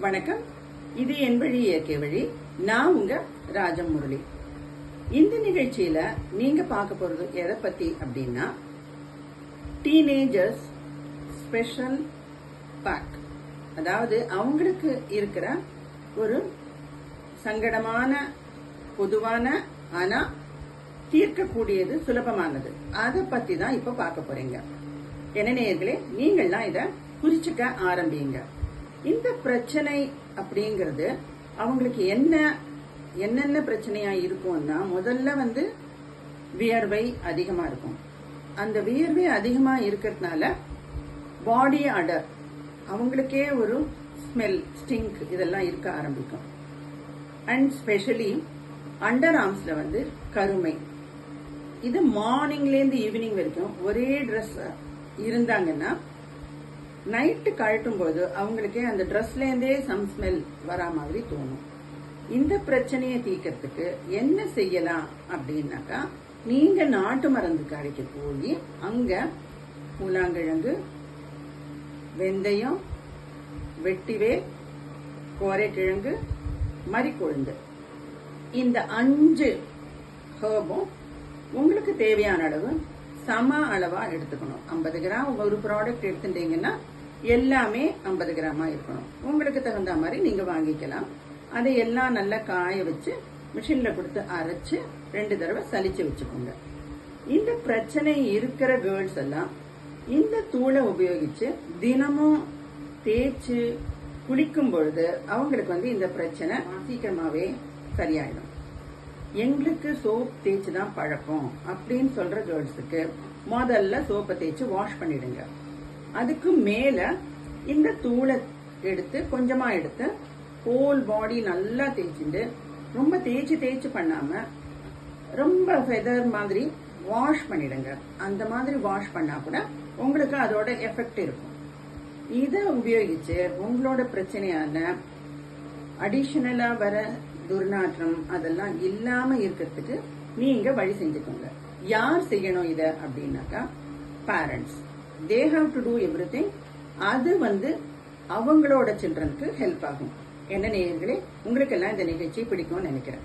வணக்கம். இது என் வழி இயற்கை வழி. நான் உங்க ராஜம் முரளி. இந்த நிகழ்ச்சியில நீங்க பார்க்க போறது எதை பத்தி அப்படின்னா, டீனேஜர்ஸ் ஸ்பெஷல் பேக். அதாவது அவங்களுக்கு இருக்கிற ஒரு சங்கடமான, பொதுவான, ஆனா தீர்க்கக்கூடியது, சுலபமானது, அதை பத்தி தான் இப்ப பார்க்க போறீங்க. என்ன நேயர்களே, நீங்கள்லாம் இத புரிச்சுக்க ஆரம்பிங்க. இந்த பிரச்சனை அப்படிங்கிறது அவங்களுக்கு என்னென்ன பிரச்சனையா இருக்கும்னா, முதல்ல வியர்வை அதிகமா இருக்கும். அந்த வியர்வை அதிகமா இருக்கிறதுனால பாடி அடர், அவங்களுக்கே ஒரு ஸ்மெல், ஸ்டிங்க் இதெல்லாம் இருக்க ஆரம்பிக்கும். அண்ட் ஸ்பெஷலி அண்டர் ஆர்ம்ஸ்ல கருமை. இது மார்னிங்ல இருந்து ஈவினிங் வரைக்கும் ஒரே ட்ரெஸ் இருந்தாங்கன்னா, நைட்டு கழட்டும் போது அவங்களுக்கே அந்த ட்ரெஸ்ல இருந்தே சம் ஸ்மெல் வரா மாதிரி தோணும். இந்த பிரச்சனையை தீர்க்கறதுக்கு என்ன செய்யலாம் அப்படின்னாக்கா, நீங்க நாட்டு மருந்து கடைக்கு போய் அங்க முலாங்கிழங்கு, வெந்தயம், வெட்டிவேர், கோரைக்கிழங்கு, மரிக்கொழுந்து, இந்த 5 ஹர்பும் உங்களுக்கு தேவையான அளவு சம அளவா எடுத்துக்கணும். 50 கிராம் ஒரு ப்ராடக்ட் எடுத்துட்டீங்கன்னா எல்லாமே 50 கிராமா இருக்கணும். உங்களுக்கு தகுந்த மாதிரி நீங்க வாங்கிக்கலாம். அதை எல்லாம் நல்லா காய வச்சு மிஷின்ல கொடுத்து அரைச்சு 2 தடவை சலிச்சு வச்சுக்கோங்க. இந்த பிரச்சனை இருக்கிற கேர்ள்ஸ் எல்லாம் இந்த தூளை உபயோகிச்சு தினமும் தேய்ச்சு குளிக்கும் பொழுது அவங்களுக்கு இந்த பிரச்சனை சீக்கிரமாவே சரியாயிடும். எங்களுக்கு சோப் தேய்ச்சி தான் பழக்கம் அப்படின்னு சொல்ற கேர்ள்ஸுக்கு முதல்ல சோப்பை தேய்ச்சி வாஷ் பண்ணிடுங்க. அதுக்கு மேல இந்த தூளை எடுத்து கொஞ்சமா எடுத்து ஹோல் பாடி நல்லா தேய்ச்சிட்டு, ரொம்ப தேய்ச்சி பண்ணாம ரொம்ப ஃபெதர் மாதிரி வாஷ் பண்ணிடுங்க. அந்த மாதிரி வாஷ் பண்ணா கூட உங்களுக்கு அதோட எஃபெக்ட் இருக்கும். இதை உபயோகிச்சு உங்களோட பிரச்சனையான அடிஷனலா வர துர்நாற்றம் அதெல்லாம் இல்லாம இருக்கிறதுக்கு நீங்க வழி செஞ்சுக்கோங்க. யார் செய்யணும் இத அப்படின்னாக்கா, parents. They have to do everything. அது அவங்களோட சில்ட்ரனுக்கு ஹெல்ப் ஆகும். என்ன நேயர்களே, உங்களுக்கு எல்லாம் இந்த நிகழ்ச்சி பிடிக்கும்னு நினைக்கிறேன்.